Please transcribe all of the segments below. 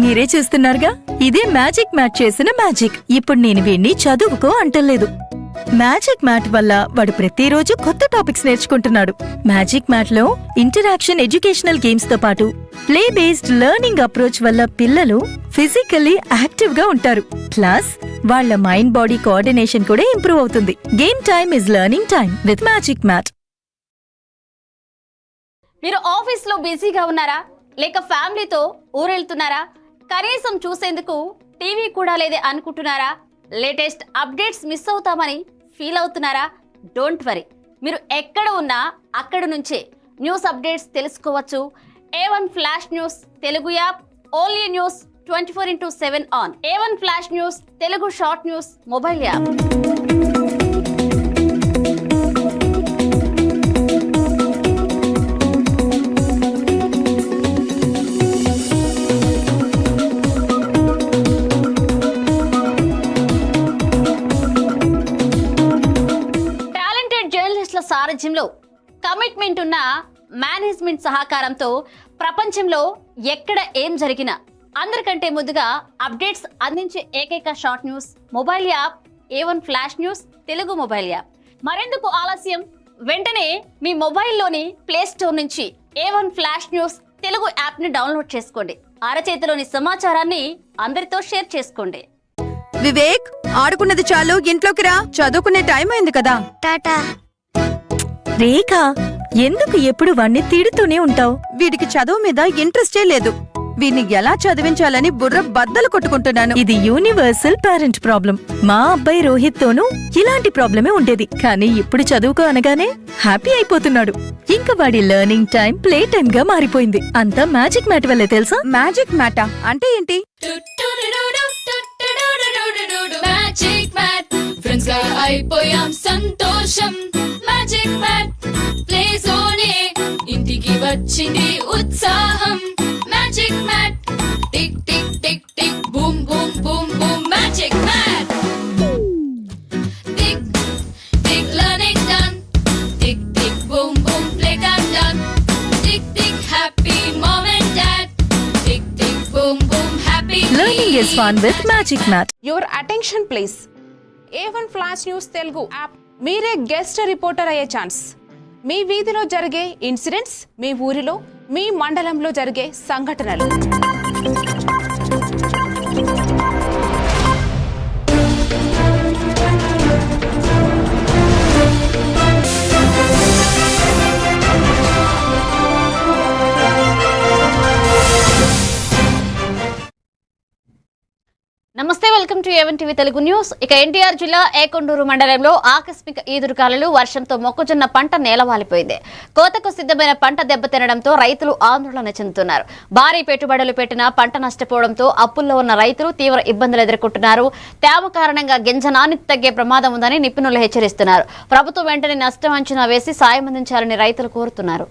మీరే చూస్తున్నారుగా, ఇదే మ్యాజిక్ మ్యాట్ చేసిన మ్యాజిక్. ఇప్పుడు నేను వీణ్ణి చదువుకో అంటలేదు. మ్యాజిక్ మ్యాట్ వల్ల వాడు ప్రతిరోజు కొత్త టాపిక్స్ నేర్చుకుంటున్నాడు. మ్యాజిక్ మ్యాట్ లో ఇంటరాక్షన్ ఎడ్యుకేషనల్ గేమ్స్ తో పాటు ప్లే బేస్డ్ లెర్నింగ్ అప్రోచ్ వల్ల పిల్లలు ఫిజికల్లీ యాక్టివ్ గా ఉంటారు. ప్లస్ వాళ్ళ మైండ్ బాడీ కోఆర్డినేషన్ కూడా ఇంప్రూవ్ అవుతుంది. Game time is learning time with magic mat. మీరు ఆఫీస్ లో బిజీగా ఉన్నారా, లేక ఫ్యామిలీతో ఊరెళ్తున్నారా, కనీసం చూసేందుకు టీవీ కూడా లేదే అనుకుంటున్నారా, లేటెస్ట్ అప్డేట్స్ మిస్ అవుతామని ఫీల్ అవుతున్నారా? డోంట్ వరీ, మీరు ఎక్కడ ఉన్నా అక్కడ నుంచే న్యూస్ అప్డేట్స్ తెలుసుకోవచ్చు. A1 flash news Telugu app, only news 24/7 on. A1 flash news Telugu short news mobile app. సారథ్యంలో కమిట్మెంట్ ఉన్న మేనేజ్మెంట్ సహకారంతో ప్రపంచంలో ఎక్కడ ఏం జరిగినా అందరికంటే ముందుగా అప్డేట్స్ అందించే ఏకైక short news mobile app A1 flash news Telugu mobile app. మరెందుకు ఆలస్యం, వెంటనే మీ మొబైల్లోని ప్లే స్టోర్ నుంచి A1 flash news Telugu app ని డౌన్లోడ్ చేసుకోండి. అరచేతిలోని సమాచారాన్ని అందరితో షేర్ చేసుకోండి. వివేక్, ఆడుకున్నది చాలు, ఇంట్లోకి రా, చదువుకునే టైం అయింది కదా. టాటా. రేఖ, ఎందుకు ఎప్పుడు వాణ్ణి తిడుతూనే ఉంటావు? వీడికి చదువు మీద ఇంట్రెస్టే లేదు. వీడిని ఎలా చదివించాలని బుర్ర బద్దలు కొట్టుకుంటున్నాను. ఇది యూనివర్సల్ పేరెంట్ ప్రాబ్లం. మా అబ్బాయి రోహిత్ తోనూ ఇలాంటి ప్రాబ్లమే ఉండేది. కానీ ఇప్పుడు చదువుకో అనగానే హ్యాపీ అయిపోతున్నాడు. ఇంకా వాడి లెర్నింగ్ టైం ప్లే టైం గా మారిపోయింది. అంతా మ్యాజిక్ మ్యాట్ వల్లే తెలుసా? మ్యాజిక్ మ్యాటా అంటే ఏంటి? ఫ్రెండ్స్ గా అయిపోయాం సంతోషం. మ్యాజిక్ మ్యాట్ ప్లే జోనే ఇంటికి వచ్చింది ఉత్సాహం. Magic mat tick tick tick tick boom boom boom boom. Magic mat tick tick learning done. Tick tick boom boom play time done. Tick tick happy mom and dad. Tick tick boom boom happy. Learning is fun with magic mat. Your attention please. A1 flash news Telugu app. మీరే guest reporter అయ్యే chance. మీ వీధిలో జరిగే incidents, మీ ఊరిలో, మీ మండలంలో జరిగే సంఘటనలు. నమస్తే, welcome to A1 TV Telugu news. ఇక ఎన్టీఆర్ జిల్లా ఏకొండూరు మండలంలో ఆకస్మిక ఈదురుగాలులు, వర్షంతో మొక్కజొన్న పంట నేలవాలిపోయింది. కోతకు సిద్ధమైన పంట దెబ్బతినడంతో రైతులు ఆందోళన చెందుతున్నారు. భారీ పెట్టుబడులు పెట్టిన పంట నష్టపోవడంతో అప్పుల్లో ఉన్న రైతులు తీవ్ర ఇబ్బందులు ఎదుర్కొంటున్నారు. తేమ కారణంగా గింజ నాణ్యత తగ్గే ప్రమాదం ఉందని నిపుణులు హెచ్చరిస్తున్నారు. ప్రభుత్వం వెంటనే నష్టం అంచనా వేసి సాయం అందించాలని రైతులు కోరుతున్నారు.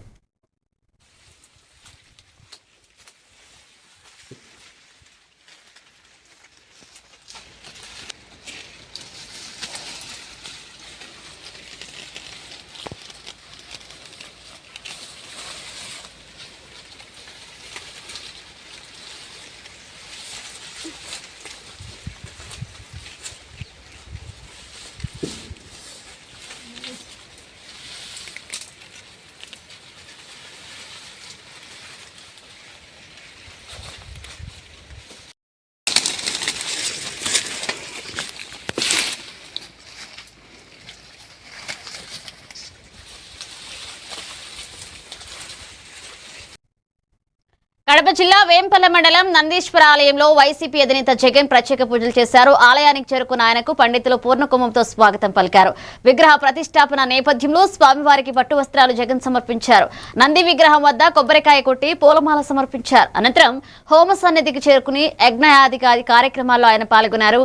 కడప జిల్లా వేంపల్ల మండలం నందీశ్వర ఆలయంలో వైసీపీ అధినేత జగన్ ప్రత్యేక పూజలు చేశారు. ఆలయానికి చేరుకున్న ఆయనకు పండితులు పూర్ణకుంభంతో స్వాగతం పలికారు. విగ్రహ ప్రతిష్టాపన నేపథ్యంలో స్వామివారికి పట్టు వస్త్రాలు జగన్ సమర్పించారు. నంది విగ్రహం వద్ద కొబ్బరికాయ కొట్టి పూలమాల సమర్పించారు. అనంతరం హోమ సన్నిధికి చేరుకుని యజ్ఞయాది కార్యక్రమాల్లో ఆయన పాల్గొన్నారు.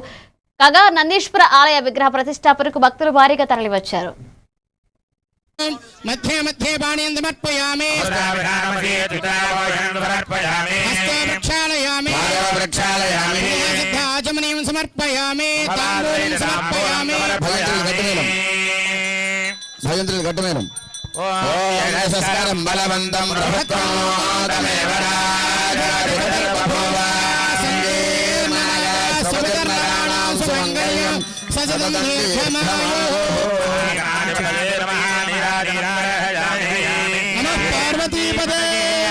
కాగా నందీశ్వర ఆలయ విగ్రహ ప్రతిష్టాపనకు భక్తులు భారీగా తరలివచ్చారు. मध्ये मध्ये पाणीं समर्पयामि हस्ते प्रक्षालयामि आचमनीं समर्पयामि ताम्बूलं समर्पयामि भजन्त्रिल घट्टमेनं ओम संस्कारं बलवन्तं प्रभुत्वं तमेव సజదం దీర్ఘమాయుః నమః పార్వతీపదే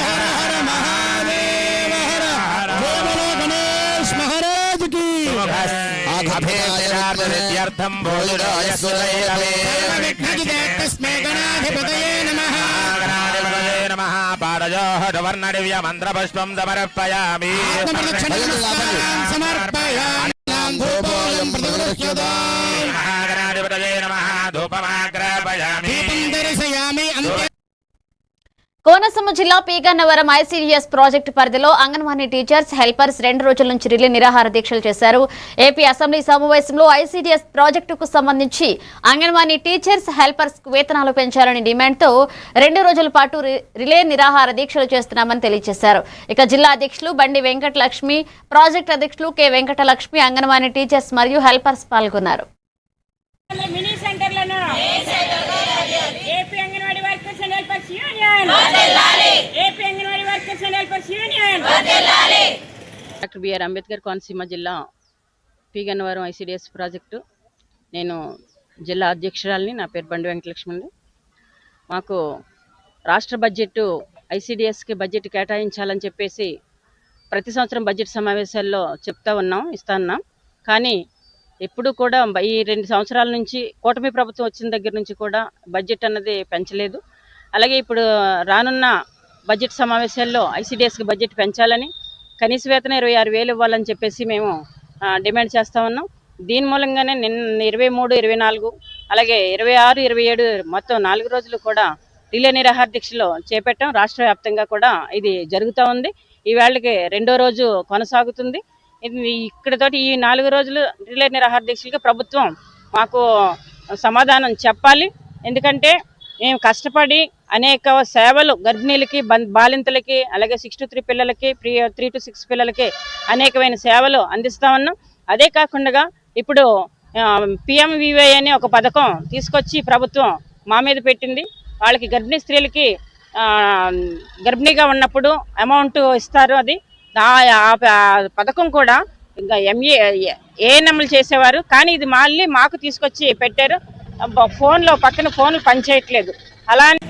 హర హర మహాదేవ హర దేవలో గణేష్ మహారాజ్ కి ఆఘాతేర్థం భోజనాయ సురైరవే విఘ్నజితే తస్మై గణాధిపతయే నమః నమః పారజోహవర్ణదివ్య మంత్రపుష్పం సమర్పయామి ఆత్మప్రదక్షిణం సమర్పయామి ధూపోయం ప్రతిగృహ్యతాం మహాగణాధిపతయే నమః ధూపమాగ్రాపయామి దీపం దర్శయామి అంతే కోనసీమ జిల్లా పీగన్నవరం ఐసీడీఎస్ ప్రాజెక్టు పరిధిలో అంగన్వాడీ టీచర్స్ హెల్పర్స్ 2 రోజుల నుంచి రిలే నిరాహార దీక్షలు చేశారు. ఏపీ అసెంబ్లీ సమావేశంలో ఐసీడీఎస్ ప్రాజెక్టుకు సంబంధించి అంగన్వాడీ టీచర్స్ హెల్పర్స్ వేతనాలు పెంచాలని డిమాండ్తో 2 రోజుల పాటు రిలే నిరాహార దీక్షలు చేస్తున్నామని తెలియజేశారు. ఇక జిల్లా అధ్యక్షులు బండి వెంకటలక్ష్మి, ప్రాజెక్టు అధ్యక్షులు కె వెంకటలక్ష్మి, అంగన్వాడీ టీచర్స్ మరియు హెల్పర్స్ పాల్గొన్నారు. మినీ సెంటర్లను AP anganwadi workers and helpers union AP anganwadi workers and helpers union doctor BR Ambedkar Konaseema జిల్లా పీగన్నవరం ఐసీడీఎస్ ప్రాజెక్టు. నేను జిల్లా అధ్యక్షురాలిని. నా పేరు బండి వెంకటలక్ష్మి అండి. మాకు రాష్ట్ర బడ్జెట్ ఐసీడీఎస్కి బడ్జెట్ కేటాయించాలని చెప్పేసి ప్రతి సంవత్సరం బడ్జెట్ సమావేశాల్లో ఇస్తా ఉన్నాం. కానీ ఎప్పుడు కూడా ఈ 2 సంవత్సరాల నుంచి కూటమి ప్రభుత్వం వచ్చిన దగ్గర నుంచి కూడా బడ్జెట్ అన్నది పెంచలేదు. అలాగే ఇప్పుడు రానున్న బడ్జెట్ సమావేశాల్లో ఐసీడీఎస్కి బడ్జెట్ పెంచాలని, కనీస వేతనం 26,000 ఇవ్వాలని చెప్పేసి మేము డిమాండ్ చేస్తూ ఉన్నాం. దీని మూలంగానే నిన్న 23, 24 అలాగే 26, 27 మొత్తం 4 రోజులు కూడా రిలే నిరాహార దీక్షలు చేపట్టాం. రాష్ట్ర వ్యాప్తంగా కూడా ఇది జరుగుతూ ఉంది. ఈ వేళకి 2వ రోజు కొనసాగుతుంది. ఇక్కడతోటి ఈ 4 రోజులు రిలే నిరాహార దీక్షలకి ప్రభుత్వం మాకు సమాధానం చెప్పాలి. ఎందుకంటే మేము కష్టపడి అనేక సేవలు గర్భిణీలకి, బాలింతలకి, అలాగే 6 to 3 పిల్లలకి, 3 to 6 పిల్లలకి అనేకమైన సేవలు అందిస్తా ఉన్నాం. అదే కాకుండా ఇప్పుడు PMVY అనే ఒక పథకం తీసుకొచ్చి ప్రభుత్వం మా మీద పెట్టింది. వాళ్ళకి గర్భిణీ స్త్రీలకి గర్భిణీగా ఉన్నప్పుడు అమౌంట్ ఇస్తారు. అది పథకం కూడా ఇంకా ఏఎన్ఎంలు చేసేవారు, కానీ ఇది మళ్ళీ మాకు తీసుకొచ్చి పెట్టారు. పక్కన ఫోన్లు పనిచేయట్లేదు. అలానే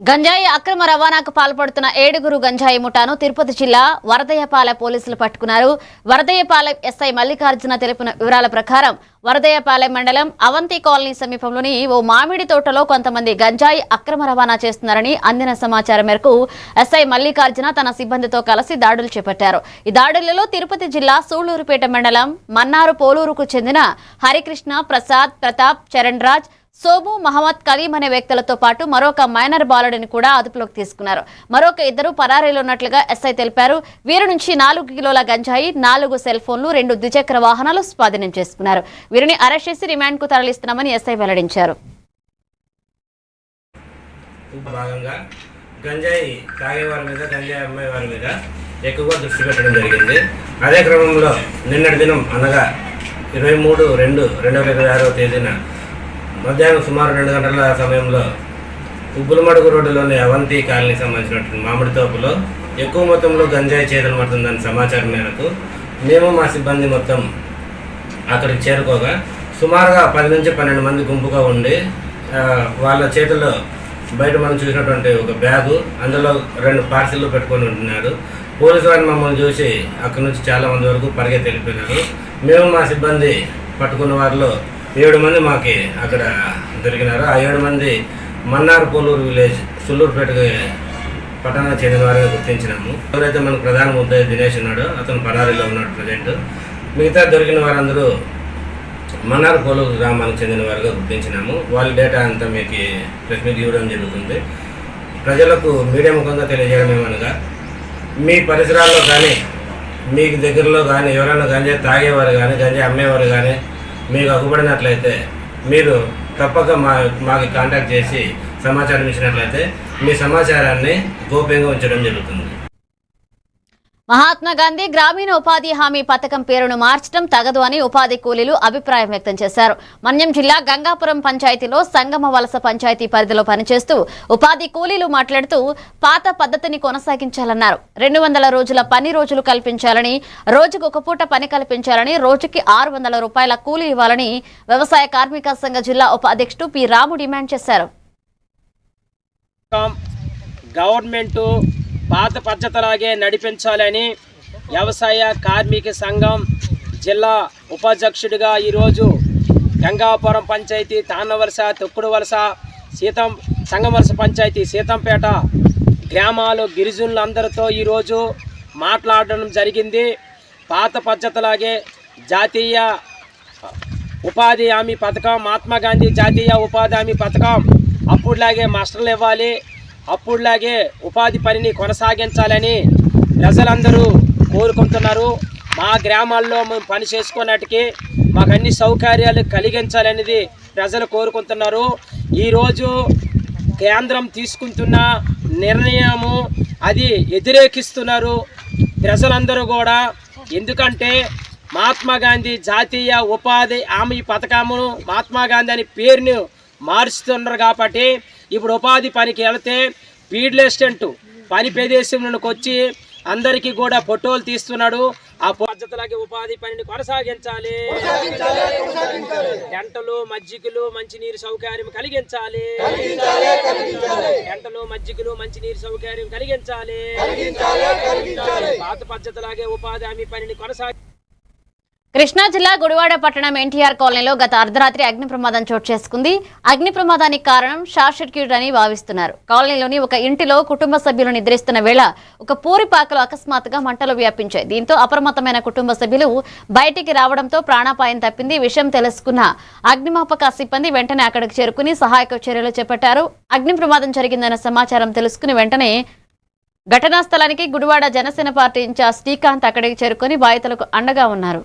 గంజాయి అక్రమ రవాణాకు పాల్పడుతున్న 7గురు గంజాయి ముఠాను తిరుపతి జిల్లా వరదయ్యపాలెం పోలీసులు పట్టుకున్నారు. వరదయ్యపాలెం ఎస్ఐ మల్లికార్జున తెలిపిన వివరాల ప్రకారం వరదయ్యపాలెం మండలం అవంతి కాలనీ సమీపంలోని ఓ మామిడి తోటలో కొంతమంది గంజాయి అక్రమ రవాణా చేస్తున్నారని అందిన సమాచారం మేరకు ఎస్ఐ మల్లికార్జున తన సిబ్బందితో కలిసి దాడులు చేపట్టారు. ఈ దాడులలో తిరుపతి జిల్లా సూళ్లూరుపేట మండలం మన్నారు పోలూరుకు చెందిన హరికృష్ణ, ప్రసాద్, ప్రతాప్, చరణ్ రాజ్, సోము, మహమ్మద్ కలీం అనే వ్యక్తులతో పాటు మరొక మైనర్ బాలుడిని కూడా అదుపులోకి తీసుకున్నారు. మరొక 2 పరారీలో ఉన్నట్లుగా ఎస్ఐ తెలిపారు. వీరి నుంచి 4 కిలోల గంజాయి, 4 సెల్ ఫోన్లు, 2 ద్విచక్ర వాహనాలు స్వాధీనం చేసుకున్నారు. వీరిని అరెస్ట్ చేసి రిమాండ్ కు తరలిస్తున్నామని ఎస్ఐ వెల్లడించారు. భాగంగా గంజాయి తాగేవారి మీద, గంజాయి అమ్మాయి మీద ఎక్కువగా దృష్టి పెట్టడం జరిగింది. అదే క్రమంలో నిన్నటి దినం అనగా 23/2/2026 తేదీన మధ్యాహ్నం సుమారు 2 గంటల సమయంలో ఉబ్బులమడుగు రోడ్డులోని అవంతి కాలనీకి సంబంధించినటువంటి మామిడి తోపులో ఎక్కువ మొత్తంలో గంజాయి చేతలు పడుతుందని సమాచారం మేరకు మేము మా సిబ్బంది మొత్తం అక్కడికి చేరుకోగా సుమారుగా 10 నుంచి 12 మంది గుంపుగా ఉండి వాళ్ళ చేతుల్లో బయట మనం చూసినటువంటి ఒక బ్యాగు, అందులో 2 పార్సిల్లు పెట్టుకొని ఉంటున్నారు. పోలీసు వారిని మమ్మల్ని చూసి అక్కడి నుంచి చాలా మంది వరకు పరిగెత్తి వెళ్ళిపోయినారు. మేము మా సిబ్బంది పట్టుకున్న వారిలో 7 మంది మాకి అక్కడ దొరికినారు. ఆ 7 మంది మన్నారు పోలూరు విలేజ్ సుల్లూరుపేటకి పట్టణానికి చెందిన వారిగా గుర్తించినాము. ఎవరైతే మనకు ప్రధాన ముద్దాయి దినేష్ ఉన్నాడో అతను పరారీలో ఉన్నాడు ప్రజెంట్. మిగతా దొరికిన వారందరూ మన్నారు పోలూరు గ్రామానికి చెందిన వారిగా గుర్తించినాము. వాళ్ళ డేటా అంతా మీకు ప్రెస్ మీట్ ఇవ్వడం జరుగుతుంది. ప్రజలకు మీడియా ముఖంగా తెలియజేయడం ఏమనగా, మీ పరిసరాల్లో కానీ మీకు దగ్గరలో కానీ ఎవరైనా గంజాయి తాగేవారు కానీ గంజాయి అమ్మేవారు కానీ మీకు అగ్గుపడినట్లయితే మీరు తప్పక మాకు కాంటాక్ట్ చేసి సమాచారం ఇచ్చినట్లయితే మీ సమాచారాన్ని గోప్యంగా ఉంచడం జరుగుతుంది. మహాత్మా గాంధీ గ్రామీణ ఉపాధి హామీ పథకం పేరును మార్చడం తగదు అని ఉపాధి కూలీలు అభిప్రాయం వ్యక్తం చేశారు. మన్యం జిల్లా గంగాపురం పంచాయతీలో సంగమ వలస పంచాయతీ పరిధిలో పనిచేస్తూ ఉపాధి కూలీలు మాట్లాడుతూ పాత పద్ధతిని కొనసాగించాలన్నారు. 200 రోజుల పని రోజులు కల్పించాలని, రోజుకు ఒక పూట పని కల్పించాలని, రోజుకి 600 రూపాయల కూలీ ఇవ్వాలని వ్యవసాయ కార్మిక సంఘ జిల్లా ఉపాధ్యక్షుడు పి రాము డిమాండ్ చేశారు. గవర్నమెంట్ పాత పద్ధతిలాగే నడిపించాలని వ్యవసాయ కార్మిక సంఘం జిల్లా ఉపాధ్యక్షుడిగా ఈరోజు గంగాపురం పంచాయతీ తాన్నవలస, తొక్కుడు వలస, సంగమవలస పంచాయతీ సీతంపేట గ్రామాలు గిరిజనులందరితో ఈరోజు మాట్లాడడం జరిగింది. పాత పద్ధతిలాగే జాతీయ ఉపాధి హామీ పథకం, మహాత్మా గాంధీ జాతీయ ఉపాధి హామీ పథకం అప్పుడులాగే మాస్టర్లు ఇవ్వాలి, అప్పుడులాగే ఉపాధి పనిని కొనసాగించాలని ప్రజలందరూ కోరుకుంటున్నారు. మా గ్రామాల్లో మేము పని చేసుకున్నట్టుకి మాకు అన్ని సౌకర్యాలు కలిగించాలనేది ప్రజలు కోరుకుంటున్నారు. ఈరోజు కేంద్రం తీసుకుంటున్న నిర్ణయము అది వ్యతిరేకిస్తున్నారు ప్రజలందరూ కూడా. ఎందుకంటే మహాత్మా గాంధీ జాతీయ ఉపాధి హామీ పథకమును మహాత్మా గాంధీ అని పేరును మారుస్తున్నారు. కాబట్టి ఇప్పుడు ఉపాధి పనికి వెళితే ఫీల్డ్ అసిస్టెంట్ పని ప్రదేశంలోకి వచ్చి అందరికీ కూడా ఫోటోలు తీస్తున్నాడు. ఆ పద్ధతిలాగే ఉపాధి పనిని కొనసాగించాలి. గంటలు మజ్జిగలు మంచినీరు సౌకర్యం కలిగించాలి. గంటలు మజ్జిగలు మంచినీరు సౌకర్యం కలిగించాలి. పాత పద్ధతిలాగే ఉపాధి హామీ పనిని కొనసాగి. కృష్ణా జిల్లా గుడివాడ పట్టణం ఎన్టీఆర్ కాలనీలో గత అర్ధరాత్రి అగ్ని ప్రమాదం చోటు చేసుకుంది. అగ్ని ప్రమాదానికి కారణం షార్ట్ సర్క్యూట్ అని భావిస్తున్నారు. కాలనీలోని ఒక ఇంటిలో కుటుంబ సభ్యులు నిద్రిస్తున్న వేళ ఒక పూరిపాకలు అకస్మాత్తుగా మంటలు వ్యాపించాయి. దీంతో అప్రమత్తమైన కుటుంబ సభ్యులు బయటికి రావడంతో ప్రాణాపాయం తప్పింది. విషయం తెలుసుకున్న అగ్నిమాపక సిబ్బంది వెంటనే అక్కడికి చేరుకుని సహాయక చర్యలు చేపట్టారు. అగ్ని ప్రమాదం జరిగిందన్న సమాచారం తెలుసుకుని వెంటనే ఘటనా స్థలానికి గుడివాడ జనసేన పార్టీ ఇన్ఛార్జ్ శ్రీకాంత్ అక్కడికి చేరుకుని బాధితులకు అండగా ఉన్నారు.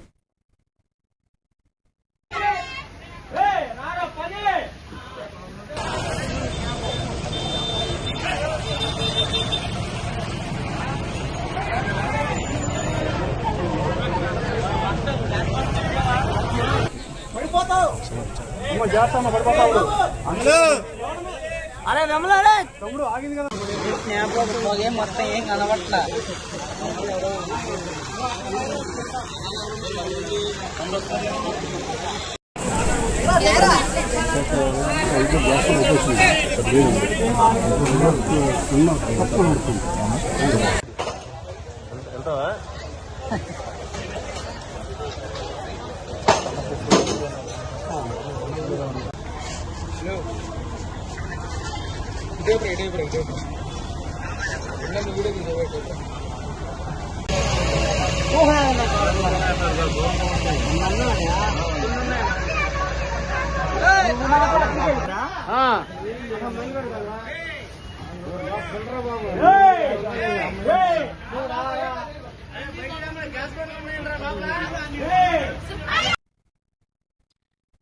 మొత్తం ఏం కనబట్లా.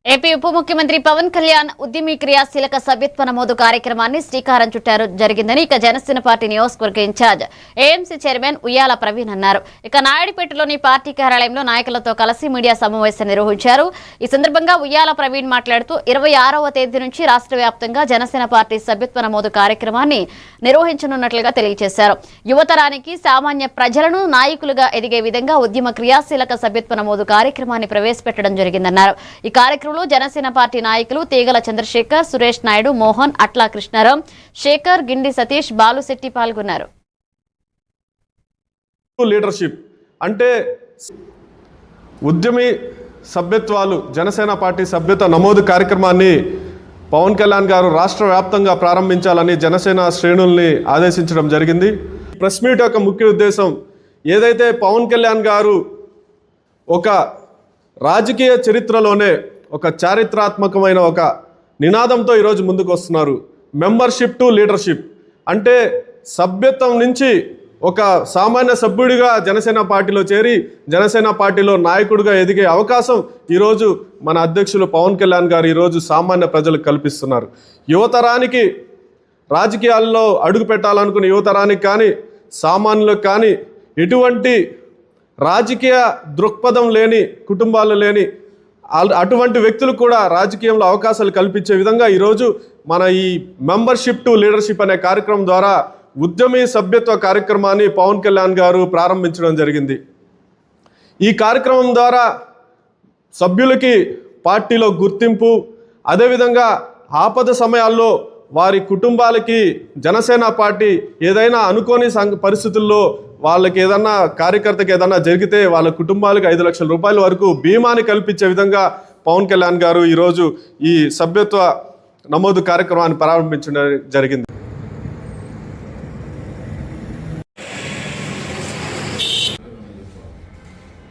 ఏపీ ఉప ముఖ్యమంత్రి పవన్ కళ్యాణ్ ఉద్యమి క్రియాశీలక సభ్యత్వ నమోదు కార్యక్రమాన్ని శ్రీకారం చుట్టారు జరిగిందని ఇక జనసేన పార్టీ నియోజకవర్గ ఇన్ఛార్జ్ ఏఎంసీ చైర్మన్ ఉయ్యాల ప్రవీణ్ అన్నారు. ఇక నాయుడుపేటలోని పార్టీ కార్యాలయంలో నాయకులతో కలిసి మీడియా సమావేశం నిర్వహించారు. ఈ సందర్భంగా ఉయ్యాల ప్రవీణ్ మాట్లాడుతూ 26వ తేదీ నుంచి రాష్ట్ర వ్యాప్తంగా జనసేన పార్టీ సభ్యత్వ నమోదు కార్యక్రమాన్ని నిర్వహించనున్నట్లుగా తెలియజేశారు. యువతరానికి సామాన్య ప్రజలను నాయకులుగా ఎదిగే విధంగా ఉద్యమ క్రియాశీలక సభ్యత్వ నమోదు కార్యక్రమాన్ని ప్రవేశపెట్టడం జరిగిందన్నారు. ఈ కార్యక్రమంలో జనసేన పార్టీ నాయకులు తీగల చంద్రశేఖర్, సురేష్ నాయుడు, మోహన్, అట్లా కృష్ణారాం, శేఖర్, గిండి సతీష్, బాలుశెట్టి పాల్గొన్నారు. లీడర్షిప్ అంటే ఉద్యమి సభ్యత్వాలు జనసేన పార్టీ సభ్యత నమోదు కార్యక్రమాన్ని పవన్ కళ్యాణ్ గారు రాష్ట్ర వ్యాప్తంగా ప్రారంభించాలని జనసేన శ్రేణుల్ని ఆదేశించడం జరిగింది. ప్రెస్ మీట్ యొక్క ముఖ్య ఉద్దేశం ఏదైతే పవన్ కళ్యాణ్ గారు ఒక రాజకీయ చరిత్రలోనే ఒక చారిత్రాత్మకమైన ఒక నినాదంతో ఈరోజు ముందుకు వస్తున్నారు. మెంబర్షిప్ టు లీడర్షిప్ అంటే సభ్యత్వం నుంచి ఒక సామాన్య సభ్యుడిగా జనసేన పార్టీలో చేరి జనసేన పార్టీలో నాయకుడిగా ఎదిగే అవకాశం ఈరోజు మన అధ్యక్షులు పవన్ కళ్యాణ్ గారు ఈరోజు సామాన్య ప్రజలకు కల్పిస్తున్నారు. యువతరానికి రాజకీయాల్లో అడుగు పెట్టాలనుకున్న యువతరానికి కానీ సామాన్యులకు కానీ ఎటువంటి రాజకీయ దృక్పథం లేని కుటుంబాలు లేని అటువంటి వ్యక్తులు కూడా రాజకీయంలో అవకాశాలు కల్పించే విధంగా ఈరోజు మన ఈ మెంబర్షిప్ టు లీడర్షిప్ అనే కార్యక్రమం ద్వారా ఉద్యమీ సభ్యత్వ కార్యక్రమాన్ని పవన్ కళ్యాణ్ గారు ప్రారంభించడం జరిగింది. ఈ కార్యక్రమం ద్వారా సభ్యులకి పార్టీలో గుర్తింపు, అదేవిధంగా ఆపద సమయాల్లో వారి కుటుంబాలకి జనసేన పార్టీ ఏదైనా అనుకోని పరిస్థితుల్లో వాళ్ళకి ఏదన్నా కార్యకర్తకి ఏదన్నా జరిగితే వాళ్ళ కుటుంబాలకు 5 లక్షల రూపాయల వరకు బీమాని కల్పించే విధంగా పవన్ కళ్యాణ్ గారు ఈరోజు ఈ సభ్యత్వ నమోదు కార్యక్రమాన్ని ప్రారంభించడం జరిగింది.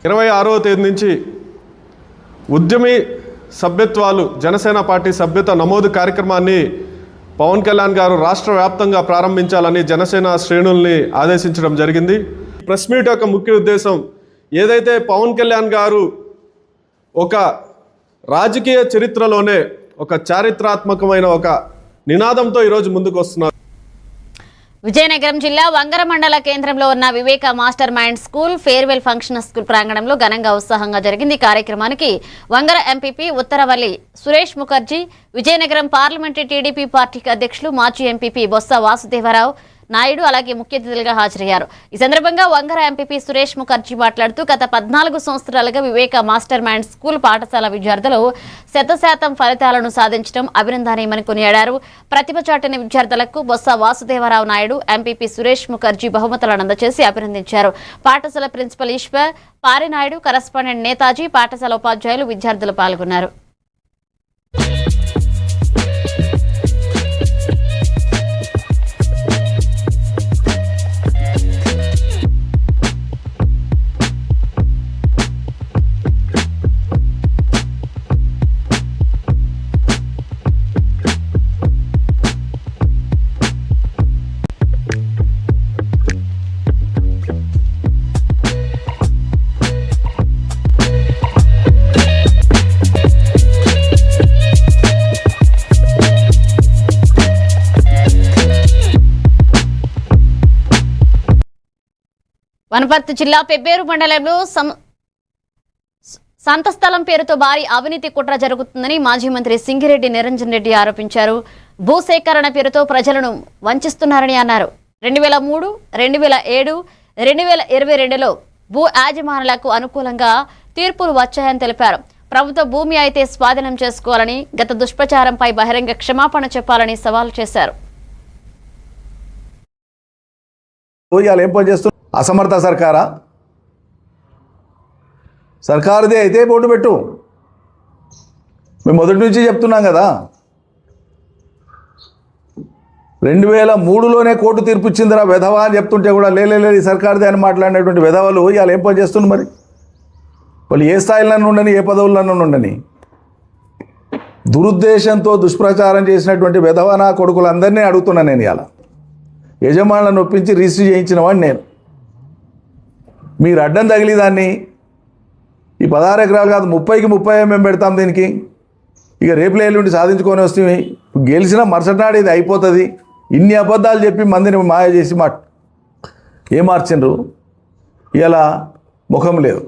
ఇరవై 26వ తేదీ నుంచి ఉద్యమీ సభ్యత్వాలు జనసేన పార్టీ సభ్యత నమోదు కార్యక్రమాన్ని పవన్ కళ్యాణ్ గారు రాష్ట్ర వ్యాప్తంగా ప్రారంభించాలని జనసేన శ్రేణుల్ని ఆదేశించడం జరిగింది. ప్రెస్ మీట్ యొక్క ముఖ్య ఉద్దేశం ఏదైతే పవన్ కళ్యాణ్ గారు ఒక రాజకీయ చరిత్రలోనే ఒక చారిత్రాత్మకమైన ఒక నినాదంతో ఈరోజు ముందుకు వస్తున్నారు. విజయనగరం జిల్లా వంగర మండల కేంద్రంలో ఉన్న Viveka master mind school farewell function school ప్రాంగణంలో ఘనంగా ఉత్సాహంగా జరిగింది. ఈ కార్యక్రమానికి Vangara MPP Uttaravalli Suresh Mukherjee, Vizianagaram parliamentary TDP పార్టీకి అధ్యక్షులు మాజీ ఎంపీపీ బొత్స వాసుదేవరావు నాయుడు అలాగే ముఖ్య అతిథులుగా హాజరయ్యారు. ఈ సందర్భంగా వంగర ఎంపీపీ సురేష్ ముఖర్జీ మాట్లాడుతూ గత 14 సంవత్సరాలుగా వివేక మాస్టర్ మైండ్ స్కూల్ పాఠశాల విద్యార్థులు 100% ఫలితాలను సాధించడం అభినందనీయమని కొనియాడారు. ప్రతిభ చాటిన విద్యార్థులకు బొత్స వాసుదేవరావు నాయుడు, ఎంపీపీ సురేష్ ముఖర్జీ బహుమతులను అందజేసి అభినందించారు. పాఠశాల ప్రిన్సిపల్ ఈశ్వర్ పారినాయుడు, కరస్పాండెంట్ నేతాజీ, పాఠశాల ఉపాధ్యాయులు, విద్యార్థులు పాల్గొన్నారు. వనపర్తి జిల్లా పెబ్బేరు మండలంలో సంతస్థలం పేరుతో భారీ అవినీతి కుట్ర జరుగుతుందని మాజీ మంత్రి సింగిరెడ్డి నిరంజన్ రెడ్డి ఆరోపించారు. భూసేకరణ పేరుతో ప్రజలను వంచిస్తున్నారని అన్నారు. 2003, 2007, 2022లో భూ యాజమానులకు అనుకూలంగా తీర్పులు వచ్చాయని తెలిపారు. ప్రభుత్వ భూమి అయితే స్వాధీనం చేసుకోవాలని, గత దుష్ప్రచారంపై బహిరంగ క్షమాపణ చెప్పాలని సవాల్ చేశారు. అసమర్థ సర్కారా? సర్కారుదే అయితే బోర్డు పెట్టు. మేము మొదటి నుంచి చెప్తున్నాం కదా. 2003లోనే కోర్టు తీర్పు ఇచ్చిందిరా వెధవా అని చెప్తుంటే కూడా లేదు సర్కారుదే అని మాట్లాడినటువంటి వెధవలు ఇవాళ ఏం పని చేస్తుంది? మరి వాళ్ళు ఏ స్థాయిలో ఉండని, ఏ పదవుల్లో ఉండని, దురుద్దేశంతో దుష్ప్రచారం చేసినటువంటి వెధవనా కొడుకులందరినీ అడుగుతున్నాను నేను. ఇవాళ యజమానులను ఒప్పించి రిజిస్టర్ చేయించిన వాడిని నేను. మీరు అడ్డం తగిలి దాన్ని ఈ 16 ఎకరాలు కాదు 30కి 30 మేము పెడతాం దీనికి. ఇక రేపు ఎల్లుండి సాధించుకొని వస్తుంది. గెలిచిన మరుసటి నాడు ఇది అయిపోతుంది. ఇన్ని అబద్ధాలు చెప్పి మందిని మాయ చేసి ఏం మార్చిండ్రు? ఇలా ముఖం లేదు.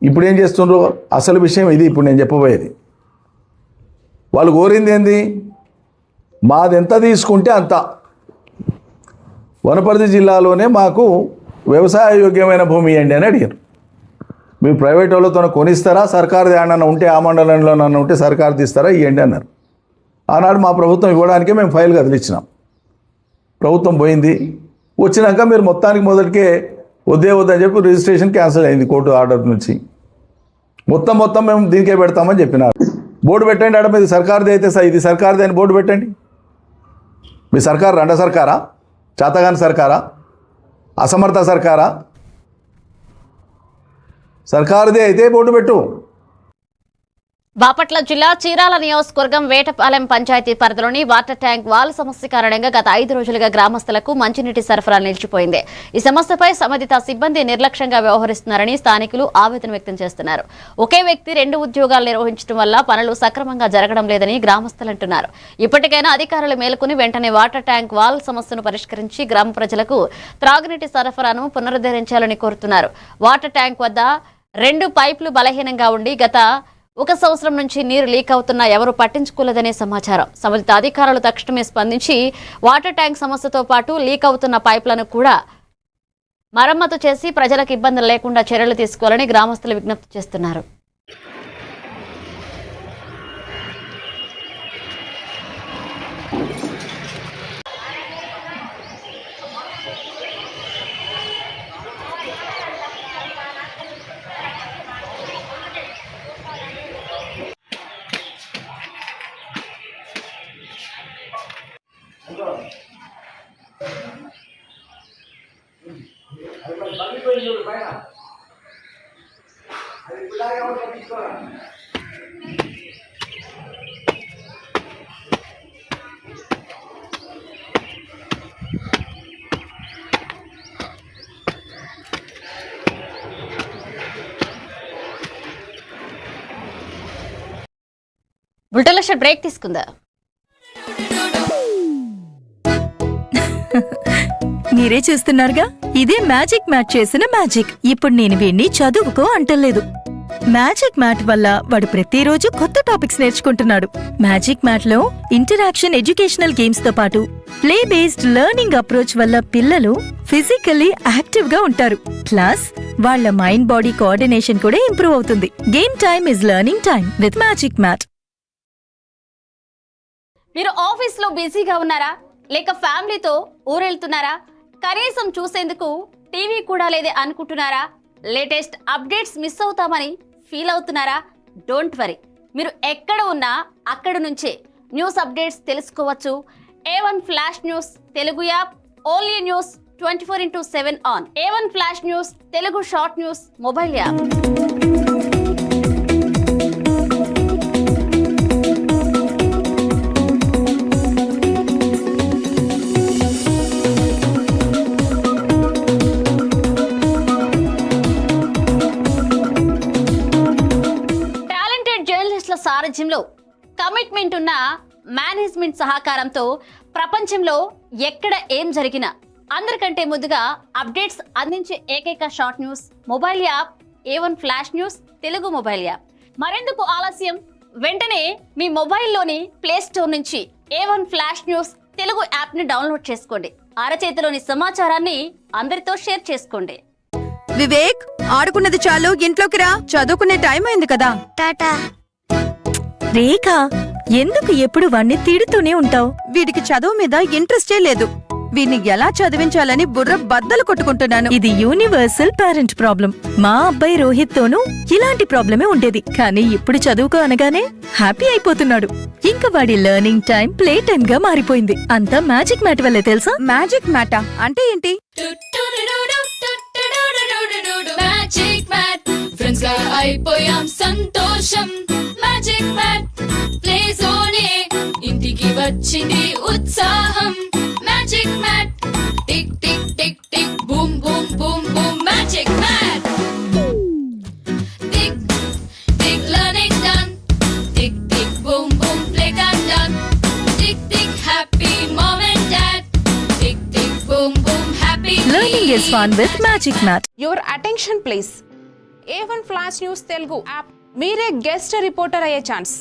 ఇప్పుడు ఏం చేస్తుండ్రు? అసలు విషయం ఇది. ఇప్పుడు నేను చెప్పబోయేది, వాళ్ళు కోరింది ఏంది? మాది ఎంత తీసుకుంటే అంత. వనపర్తి జిల్లాలోనే మాకు వ్యవసాయ యోగ్యమైన భూమి ఇవ్వండి అని అడిగారు. మీరు ప్రైవేట్ వాళ్ళతో కొనిస్తారా, సర్కారు ఏమన్నా ఉంటే ఆ మండలంలో నన్ను ఉంటే సర్కారు తీస్తారా ఇవ్వండి అన్నారు. ఆనాడు మా ప్రభుత్వం ఇవ్వడానికే మేము ఫైల్ కదిలిచ్చినాం. ప్రభుత్వం పోయింది. వచ్చినాక మీరు మొత్తానికి మొదటికే వద్దని చెప్పి రిజిస్ట్రేషన్ క్యాన్సిల్ అయింది కోర్టు ఆర్డర్ నుంచి. మొత్తం మేము దీనికే పెడతామని చెప్పినారు. బోర్డు పెట్టండి ఆడ మీది సర్కారుది అయితే ఇది సర్కారుది అని బోర్డు పెట్టండి. మీ సర్కారు రండ సర్కారా? చేతగాని సర్కారా? అసమర్థ సర్కారా? సర్కారుదే అయితే బోర్డు పెట్టు. బాపట్ల జిల్లా చీరాల నియోజకవర్గం వేటపాలెం పంచాయతీ పరిధిలోని వాటర్ ట్యాంక్ వాల్ సమస్య కారణంగా గత 5 రోజులుగా గ్రామస్తులకు మంచినీటి సరఫరా నిలిచిపోయింది. ఈ సమస్యపై సంబంధిత సిబ్బంది నిర్లక్ష్యంగా వ్యవహరిస్తున్నారని స్థానికులు ఆవేదన వ్యక్తం చేస్తున్నారు. ఒకే వ్యక్తి 2 ఉద్యోగాలు నిర్వహించడం వల్ల పనులు సక్రమంగా జరగడం లేదని గ్రామస్తులు అంటున్నారు. ఇప్పటికైనా అధికారులు మేలుకుని వెంటనే వాటర్ ట్యాంక్ వాల్ సమస్యను పరిష్కరించి గ్రామ ప్రజలకు త్రాగునీటి సరఫరాను పునరుద్ధరించాలని కోరుతున్నారు. వాటర్ ట్యాంక్ వద్ద 2 పైపులు బలహీనంగా ఉండి గత 1 సంవత్సరం నుంచి నీరు లీక్ అవుతున్నా ఎవరు పట్టించుకోలేదనే సమాచారం. సంబంధిత అధికారులు తక్షణమే స్పందించి వాటర్ ట్యాంక్ సమస్యతో పాటు లీక్ అవుతున్న పైపులను కూడా మరమ్మతు చేసి ప్రజలకు ఇబ్బందులు లేకుండా చర్యలు తీసుకోవాలని గ్రామస్తులు విజ్ఞప్తి చేస్తున్నారు. బుల్టెల షెడ్ బ్రేక్ తీసుకుందా. మీరే చూస్తున్నారుగా, ఇదే మ్యాజిక్ మ్యాట్ చేసిన మ్యాజిక్. ఇప్పుడు నేను వీణ్ణి చదువుకో అంటలేదు. మ్యాజిక్ మ్యాట్ వల్ల వాడు ప్రతిరోజు కొత్త టాపిక్స్ నేర్చుకుంటున్నాడు. మ్యాజిక్ మ్యాట్ లో ఇంటరాక్షన్ ఎడ్యుకేషనల్ గేమ్స్ తో పాటు ప్లే బేస్డ్ లెర్నింగ్ అప్రోచ్ వల్ల పిల్లలు ఫిజికల్లీ యాక్టివ్ గా ఉంటారు. ప్లస్ వాళ్ళ మైండ్ బాడీ కోఆర్డినేషన్ కూడా ఇంప్రూవ్ అవుతుంది. Game time is learning time with magic mat. మీరు ఆఫీస్లో బిజీగా ఉన్నారా, లేక ఫ్యామిలీతో ఊరెళ్తున్నారా, కనీసం చూసేందుకు టీవీ కూడా లేదే అనుకుంటున్నారా, లేటెస్ట్ అప్డేట్స్ మిస్ అవుతామని ఫీల్ అవుతున్నారా? డోంట్ వరీ, మీరు ఎక్కడ ఉన్నా అక్కడ నుంచే న్యూస్ అప్డేట్స్ తెలుసుకోవచ్చు. A1 flash news Telugu app, only news 24/7 on. A1 flash news Telugu short news mobile app. సారథ్యంలో కమిట్మెంట్ ఉన్న మేనేజ్మెంట్ సహకారంతో ప్రపంచంలో ఎక్కడ ఏం జరిగినా అందరికంటే ముందుగా అప్డేట్స్ అందించే ఏకైక short news mobile app A1 flash news Telugu mobile app. మరెందుకు ఆలస్యం, వెంటనే మీ మొబైల్లోని ప్లే స్టోర్ నుంచి A1 ఫ్లాష్ న్యూస్ తెలుగు యాప్ని డౌన్లోడ్ చేసుకోండి. అరచేతిలోని సమాచారాన్ని అందరితో షేర్ చేసుకోండి. వివేక్, ఆడుకున్నది చాలు, ఇంట్లోకి రా. చదువుకునే టైం అయింది కదా. టాటా. రేఖ, ఎందుకు ఎప్పుడు వాణ్ణి తిడుతూనే ఉంటావు? వీడికి చదువు మీద ఇంట్రెస్టే లేదు. వీడిని ఎలా చదివించాలని బుర్ర బద్దలు కొట్టుకుంటున్నాను. ఇది యూనివర్సల్ పేరెంట్ ప్రాబ్లం. మా అబ్బాయి రోహిత్ తోనూ ఇలాంటి ప్రాబ్లమే ఉండేది. కానీ ఇప్పుడు చదువుకో అనగానే హ్యాపీ అయిపోతున్నాడు. ఇంకా వాడి లెర్నింగ్ టైం ప్లే టైం గా మారిపోయింది. అంతా మ్యాజిక్ మ్యాట్ వల్లే తెలుసా? మ్యాజిక్ మ్యాటా అంటే ఏంటి? మ్యాజిక్ మ్యాట్ ఫ్రెండ్స్ గా అయిపోయాం సంతోషం. మ్యాజిక్ మ్యాట్ ప్లే జోనే ఇంటికి వచ్చింది ఉత్సాహం. Magic mat tick tick tick tick boom boom boom boom. Magic mat tick tick learning done. Tick tick boom boom play done. Tick tick happy mom and dad. Tick tick boom boom happy learning is fun with magic mat. Your attention please. A1 flash news Telugu app. మీరే guest reporter అయ్యే chance.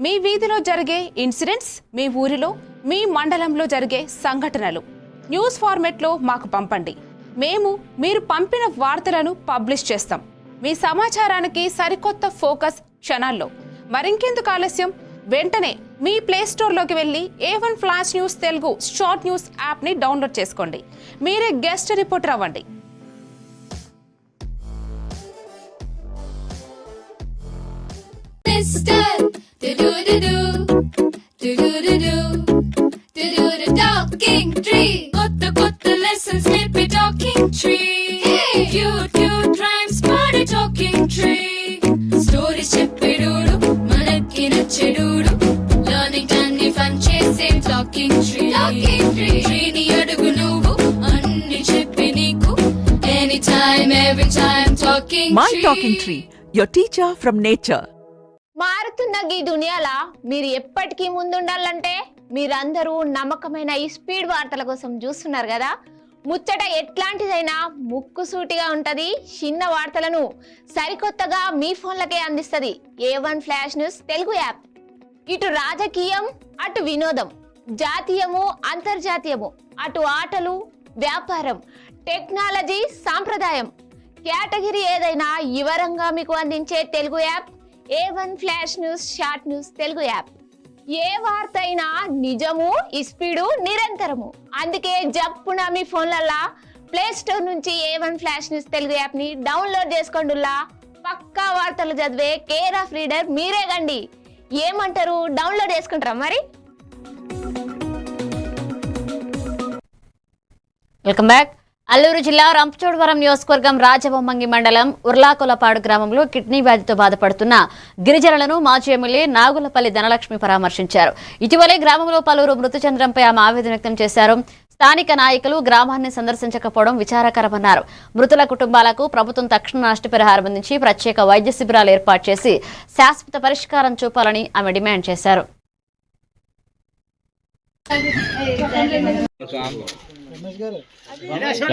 మీ వీధిలో జరిగే incidents, మీ ఊరిలో, మీ మండలంలో జరిగే సంఘటనలు news ఫార్మెట్లో మాకు పంపండి. మేము మీరు పంపిన వార్తలను పబ్లిష్ చేస్తాం. మీ సమాచారానికి సరికొత్త ఫోకస్ క్షణాల్లో. మరింకెందుకు ఆలస్యం, వెంటనే మీ ప్లే స్టోర్లోకి వెళ్ళి A1 flash news Telugu short news యాప్ని డౌన్లోడ్ చేసుకోండి. మీరే గెస్ట్ రిపోర్టర్ అవ్వండి. Talking tree. Kotta lessons నేర్పే talking tree. Hey, cute rhymes పాడే talking tree. Stories చెప్పేడోడు మన చెడుడు లర్నింగ్ అన్ని ఫన్ చేసే టాకింగ్ ట్రీ ట్రీని అడుగు నువ్వు అన్ని చెప్పి నీకు any time every time talking tree your teacher from nature. మారుతున్న ఈ దునియాలా మీరు ఎప్పటికీ ముందుండాలంటే మీరందరూ నమ్మకమైన ఈ స్పీడ్ వార్తల కోసం చూస్తున్నారు కదా. ముచ్చట ఎట్లాంటిదైనా ముక్కుసూటిగా ఉంటది. చిన్న వార్తలను సరికొత్తగా మీ ఫోన్లకే అందిస్తది A1 flash news Telugu app. ఇటు రాజకీయం, అటు వినోదం, జాతీయము, అంతర్జాతీయము, అటు ఆటలు, వ్యాపారం, టెక్నాలజీ, సాంప్రదాయం, కేటగిరీ ఏదైనా వివరంగా మీకు అందించే Telugu app A1 flash news short news Telugu app. ఏ వార్త అయినా నిజము, స్పీడు, నిరంతరము. అందుకే జప్పున మీ ఫోన్లల్లా ప్లే స్టోర్ నుంచి A1 flash news Telugu app ని డౌన్లోడ్ చేసుకోండిలా. పక్కా వార్తలు చదివే కేర్ ఆఫ్ రీడర్ మీరే గండి. ఏమంటారు, డౌన్లోడ్ చేసుకుంటారా మరి? Welcome back. అల్లూరు జిల్లా రంపచోడవరం నియోజకవర్గం రాజబొమ్మంగి మండలం ఉర్లాకులపాడు గ్రామంలో కిడ్నీ వ్యాధితో బాధపడుతున్న గిరిజనులను మాజీ ఎమ్మెల్యే నాగులపల్లి ధనలక్ష్మి పరామర్శించారు. ఇటీవలే గ్రామంలో పలువురు మృతి చెందడంపై ఆమె ఆవేదన వ్యక్తం చేశారు. స్థానిక నాయకులు గ్రామాన్ని సందర్శించకపోవడం విచారకరమన్నారు. మృతుల కుటుంబాలకు ప్రభుత్వం తక్షణ నష్టపరిహారం అందించి ప్రత్యేక వైద్య శిబిరాలు ఏర్పాటు చేసి శాశ్వత పరిష్కారం చూపాలని ఆమె డిమాండ్ చేశారు.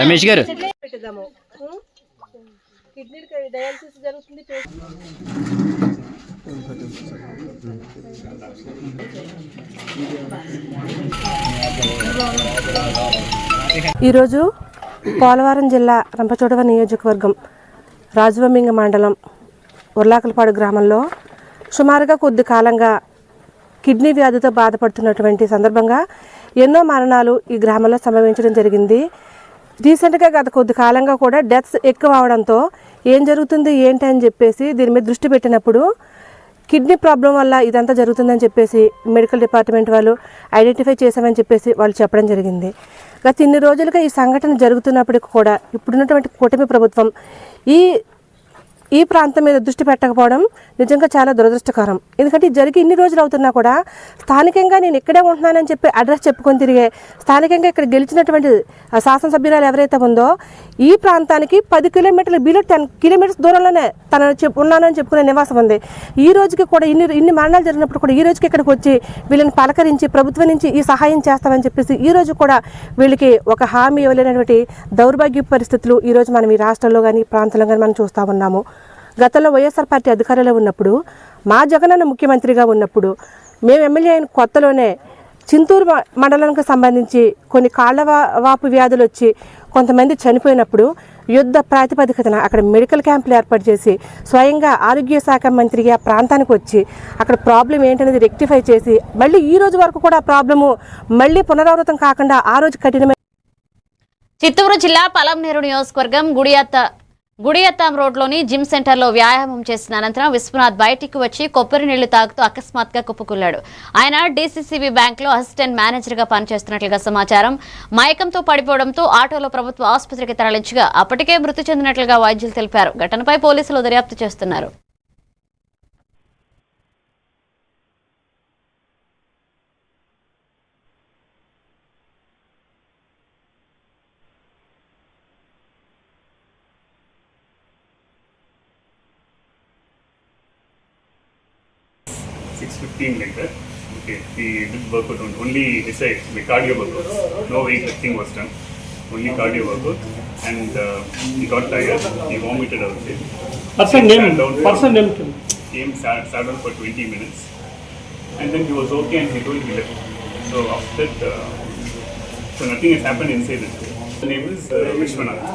రమేష్ గారు ఈరోజు పోలవరం జిల్లా రంపచోడవరం నియోజకవర్గం రాజబొమ్మంగి మండలం ఉర్లాకులపాడు గ్రామంలో సుమారుగా కొద్ది కాలంగా కిడ్నీ వ్యాధితో బాధపడుతున్నటువంటి సందర్భంగా ఎన్నో మరణాలు ఈ గ్రామంలో సంభవించడం జరిగింది. రీసెంట్గా గత కొద్ది కాలంగా కూడా డెత్స్ ఎక్కువ అవడంతో ఏం జరుగుతుంది ఏంటి అని చెప్పేసి దీని మీద దృష్టి పెట్టినప్పుడు కిడ్నీ ప్రాబ్లం వల్ల ఇదంతా జరుగుతుందని చెప్పేసి మెడికల్ డిపార్ట్మెంట్ వాళ్ళు ఐడెంటిఫై చేశామని చెప్పేసి వాళ్ళు చెప్పడం జరిగింది. గత ఇన్ని రోజులుగా ఈ సంఘటన జరుగుతున్నప్పటికీ కూడా ఇప్పుడున్నటువంటి కూటమి ప్రభుత్వం ఈ ప్రాంతం మీద దృష్టి పెట్టకపోవడం నిజంగా చాలా దురదృష్టకరం. ఎందుకంటే జరిగి ఇన్ని రోజులు అవుతున్నా కూడా స్థానికంగా నేను ఇక్కడే ఉంటున్నానని చెప్పి అడ్రస్ చెప్పుకొని తిరిగే స్థానికంగా ఇక్కడ గెలిచినటువంటి శాసనసభ్యురాలు ఎవరైతే ఉందో ఈ ప్రాంతానికి 10 కిలోమీటర్లు బిలో 10 కిలోమీటర్స్ దూరంలోనే తన ఉన్నానని చెప్పుకునే నివాసం ఉంది. ఈ రోజుకి కూడా ఇన్ని మరణాలు జరిగినప్పుడు కూడా ఈ రోజుకి ఇక్కడికి వచ్చి వీళ్ళని పలకరించి ప్రభుత్వం నుంచి ఈ సహాయం చేస్తామని చెప్పేసి ఈ రోజు కూడా వీళ్ళకి ఒక హామీ ఇవ్వలేనటువంటి దౌర్భాగ్య పరిస్థితులు ఈరోజు మనం ఈ రాష్ట్రంలో కానీ ఈ ప్రాంతంలో కానీ మనం చూస్తూ ఉన్నాము. గతంలో వైఎస్ఆర్ పార్టీ అధికారంలో ఉన్నప్పుడు మా జగనన్న ముఖ్యమంత్రిగా ఉన్నప్పుడు మేము ఎమ్మెల్యే అయిన కొత్తలోనే చింతూరు మండలానికి సంబంధించి కొన్ని కాళ్ళవాపు వ్యాధులు వచ్చి కొంతమంది చనిపోయినప్పుడు యుద్ధ ప్రాతిపదికన అక్కడ మెడికల్ క్యాంపులు ఏర్పాటు చేసి స్వయంగా ఆరోగ్య శాఖ మంత్రిగా ప్రాంతానికి వచ్చి అక్కడ ప్రాబ్లం ఏంటనేది రెక్టిఫై చేసి మళ్ళీ ఈ రోజు వరకు కూడా ప్రాబ్లము మళ్ళీ పునరావృతం కాకుండా ఆ రోజు కఠినమైన. చిత్తూరు జిల్లా పలంనేరు నియోజకవర్గం గుడియత్తాం రోడ్లోని జిమ్ సెంటర్లో వ్యాయామం చేసిన అనంతరం విశ్వనాథ్ బయటికి వచ్చి కొబ్బరి నీళ్లు తాగుతూ అకస్మాత్తుగా కుప్పకూలాడు. ఆయన డీసీసీబీ బ్యాంకులో అసిస్టెంట్ మేనేజర్గా పనిచేస్తున్నట్లుగా సమాచారం. మైకంతో పడిపోవడంతో ఆటోలో ప్రభుత్వ ఆసుపత్రికి తరలించగా అప్పటికే మృతి చెందినట్లుగా వైద్యులు తెలిపారు. ఘటనపై పోలీసులు దర్యాప్తు చేస్తున్నారు. Like that. Okay, he did workout only his side, the cardio workout. No weight lifting was done, only cardio workout, and he got tired. He vomited out there. Person name. Came sat down for 20 minutes, and then he was okay and he told he left. So after that, so nothing has happened inside this. The name is Vishwanath.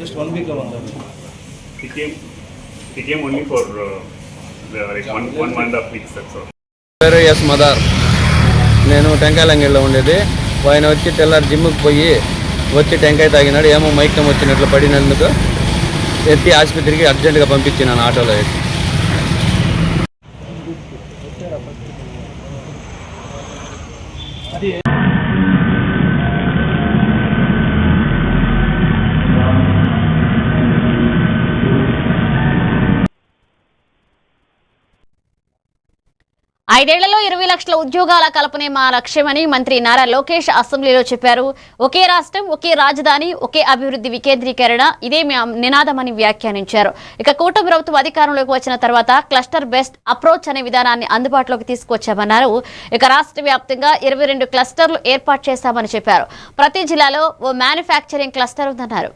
Just 1 week ago. He came only for. Like one month of weeks, that's all. పేరు yes Madar. నేను టెంకాయలంగిలో ఉండేది. ఆయన వచ్చి తెల్లారి జిమ్కి పోయి వచ్చి టెంకాయ తాగినాడు. ఏమో మైకం వచ్చినట్లు పడినందుకు ఎత్తి ఆసుపత్రికి అర్జెంటుగా పంపించినాను ఆటోలో ఎత్తి. 5 ఏళ్లలో 20 లక్షల ఉద్యోగాల కల్పనే మా లక్ష్యమని మంత్రి నారా లోకేష్ అసెంబ్లీలో చెప్పారు. ఒకే రాష్ట్రం, ఒకే రాజధాని, ఒకే అభివృద్ధి వికేంద్రీకరణ ఇదే నినాదమని వ్యాఖ్యానించారు. ఇక కూటమి ప్రభుత్వం అధికారంలోకి వచ్చిన తర్వాత క్లస్టర్ బేస్డ్ అప్రోచ్ అనే విధానాన్ని అందుబాటులోకి తీసుకొచ్చామన్నారు. ఇక రాష్ట్ర వ్యాప్తంగా 22 క్లస్టర్లు ఏర్పాటు చేశామని చెప్పారు. ప్రతి జిల్లాలో ఓ మ్యానుఫ్యాక్చరింగ్ క్లస్టర్ ఉందన్నారు.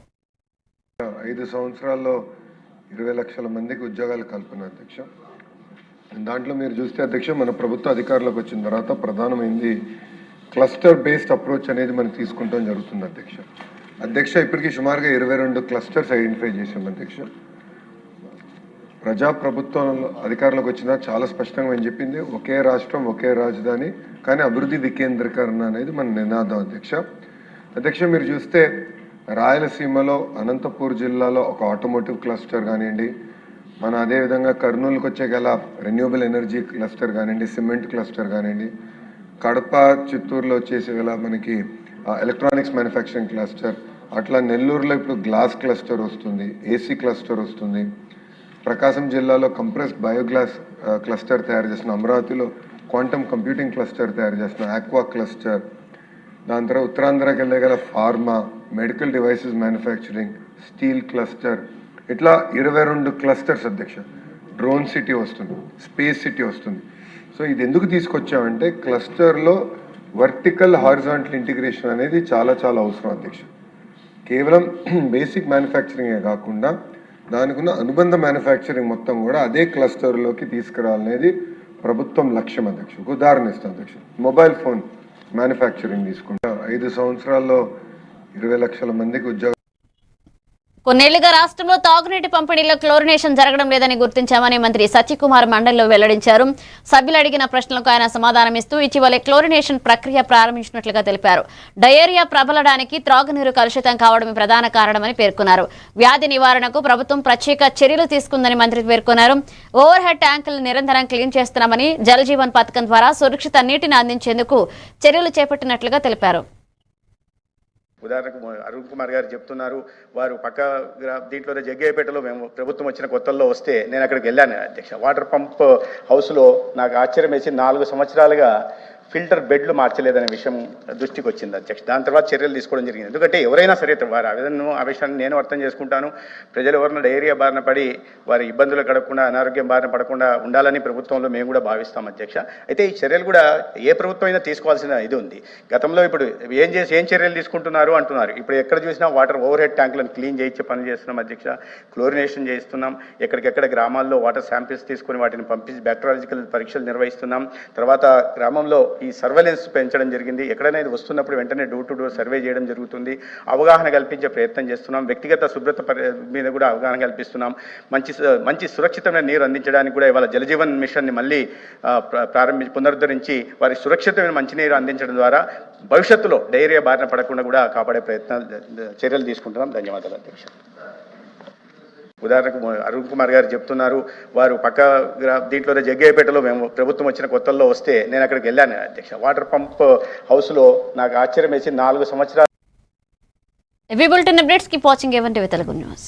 5 సంవత్సరాల్లో 20 లక్షల మందికి ఉద్యోగాలు కల్పన అధ్యక్ష. దాంట్లో మీరు చూస్తే అధ్యక్ష, మన ప్రభుత్వ అధికారంలోకి వచ్చిన తర్వాత ప్రధానమైంది క్లస్టర్ బేస్డ్ అప్రోచ్ అనేది మనం తీసుకుంటాం జరుగుతుంది అధ్యక్ష. ఇప్పటికీ సుమారుగా 22 క్లస్టర్స్ ఐడెంటిఫై చేశాం అధ్యక్ష. ప్రజాప్రభుత్వం అధికారంలోకి వచ్చినా చాలా స్పష్టంగా మేము చెప్పింది ఒకే రాష్ట్రం, ఒకే రాజధాని, కానీ అభివృద్ధి వికేంద్రీకరణ అనేది మన నినాదం అధ్యక్ష. మీరు చూస్తే రాయలసీమలో అనంతపూర్ జిల్లాలో ఒక ఆటోమోటివ్ క్లస్టర్ కానివ్వండి, మన అదేవిధంగా కర్నూలుకి వచ్చే గల రెన్యూబుల్ ఎనర్జీ క్లస్టర్ కానివ్వండి, సిమెంట్ క్లస్టర్ కానివ్వండి, కడప చిత్తూరులో వచ్చేసి గల మనకి ఎలక్ట్రానిక్స్ మ్యానుఫ్యాక్చరింగ్ క్లస్టర్, అట్లా నెల్లూరులో ఇప్పుడు గ్లాస్ క్లస్టర్ వస్తుంది, ఏసీ క్లస్టర్ వస్తుంది, ప్రకాశం జిల్లాలో కంప్రెస్డ్ బయోగ్లాస్ క్లస్టర్ తయారు చేస్తున్నాం, అమరావతిలో క్వాంటమ్ కంప్యూటింగ్ క్లస్టర్ తయారు చేస్తున్నాం, ఆక్వా క్లస్టర్, దాని తర్వాత ఉత్తరాంధ్రకి వెళ్ళే గల pharma, medical devices manufacturing, steel cluster, ఇట్లా 22 క్లస్టర్స్ అధ్యక్ష. డ్రోన్ సిటీ వస్తుంది, స్పేస్ సిటీ వస్తుంది. సో ఇది ఎందుకు తీసుకొచ్చామంటే క్లస్టర్లో వర్టికల్ హారిజాంటల్ ఇంటిగ్రేషన్ అనేది చాలా చాలా అవసరం అధ్యక్ష. కేవలం బేసిక్ మ్యానుఫ్యాక్చరింగే కాకుండా దానికి ఉన్న అనుబంధ మ్యానుఫ్యాక్చరింగ్ మొత్తం కూడా అదే క్లస్టర్లోకి తీసుకురావాలనేది ప్రభుత్వం లక్ష్యం అధ్యక్ష. ఒక ఉదాహరణ ఇస్తాం అధ్యక్ష. మొబైల్ ఫోన్ మ్యానుఫ్యాక్చరింగ్ తీసుకుంటా 5 సంవత్సరాల్లో 20 లక్షల మందికి ఉద్యోగం. కొన్నేళ్లుగా రాష్ట్రంలో తాగునీటి పంపిణీలో క్లోరినేషన్ జరగడం లేదని గుర్తించామని మంత్రి సత్యకుమార్ మండలిలో వెల్లడించారు. సభ్యులు అడిగిన ప్రశ్నలకు ఆయన సమాధానమిస్తూ ఇటీవలే క్లోరినేషన్ ప్రక్రియ ప్రారంభించినట్లుగా తెలిపారు. డయేరియా ప్రబలడానికి త్రాగునీరు కలుషితం కావడమే ప్రధాన కారణమని పేర్కొన్నారు. వ్యాధి నివారణకు ప్రభుత్వం ప్రత్యేక చర్యలు తీసుకుందని మంత్రి పేర్కొన్నారు. ఓవర్ హెడ్ ట్యాంకులను నిరంతరం క్లీన్ చేస్తున్నామని జల్ జీవన్ పథకం ద్వారా సురక్షిత నీటిని అందించేందుకు చర్యలు చేపట్టినట్లుగా తెలిపారు. ఉదాహరణకు అరుణ్ కుమార్ గారు చెప్తున్నారు, వారు పక్క దీంట్లో జగ్గయ్యపేటలో మేము ప్రభుత్వం వచ్చిన కొత్తల్లో వస్తే నేను అక్కడికి వెళ్ళాను అధ్యక్ష. వాటర్ పంప్ హౌస్లో నాకు ఆశ్చర్యం వేసి 4 సంవత్సరాలుగా ఫిల్టర్ బెడ్లు మార్చలేదనే విషయం దృష్టికి వచ్చింది అధ్యక్ష. దాని తర్వాత చర్యలు తీసుకోవడం జరిగింది. ఎందుకంటే ఎవరైనా సరే వారి విషయాన్ని నేను అర్థం చేసుకుంటాను. ప్రజలు ఎవరైనా డయేరియా బారిన పడి వారి ఇబ్బందులు గడపకుండా, అనారోగ్యం బారిన పడకుండా ఉండాలని ప్రభుత్వంలో మేము కూడా భావిస్తాం అధ్యక్ష. అయితే ఈ చర్యలు కూడా ఏ ప్రభుత్వం అయినా తీసుకోవాల్సిన ఇది ఉంది. గతంలో ఇప్పుడు ఏం చర్యలు తీసుకుంటున్నారు అంటున్నారు. ఇప్పుడు ఎక్కడ చూసినా వాటర్ ఓవర్ హెడ్ ట్యాంకులను క్లీన్ చేయించే పని చేస్తున్నాం అధ్యక్ష. క్లోరినేషన్ చేస్తున్నాం. ఎక్కడికెక్కడ గ్రామాల్లో వాటర్ శాంపిల్స్ తీసుకొని వాటిని పంపించి బ్యాక్టీరియాలజికల్ పరీక్షలు నిర్వహిస్తున్నాం. తర్వాత గ్రామంలో ఈ సర్వేలెన్స్ పెంచడం జరిగింది. ఎక్కడైనా ఇది వస్తున్నప్పుడు వెంటనే డోర్ టు డోర్ సర్వే చేయడం జరుగుతుంది. అవగాహన కల్పించే ప్రయత్నం చేస్తున్నాం. వ్యక్తిగత శుభ్రత మీద కూడా అవగాహన కల్పిస్తున్నాం. మంచి సురక్షితమైన నీరు అందించడానికి కూడా ఇవాళ జలజీవన్ మిషన్ని మళ్ళీ పునరుద్ధరించి వారి సురక్షితమైన మంచినీరు అందించడం ద్వారా భవిష్యత్తులో డయేరియా బారిన పడకుండా కూడా కాపాడే చర్యలు తీసుకుంటున్నాం. ధన్యవాదాలు అధ్యక్ష. ఉదాహరణకు అరుణ్ కుమార్ గారు చెప్తున్నారు, వారు పక్క దీంట్లో జగ్గయ్యపేటలో మేము ప్రభుత్వం వచ్చిన కొత్తల్లో వస్తే నేను అక్కడికి వెళ్ళాను అధ్యక్ష. వాటర్ పంప్ హౌస్లో నాకు ఆశ్చర్యం వేసి 4 సంవత్సరాలు. Every bulletin updates keep watching A1 TV Telugu News.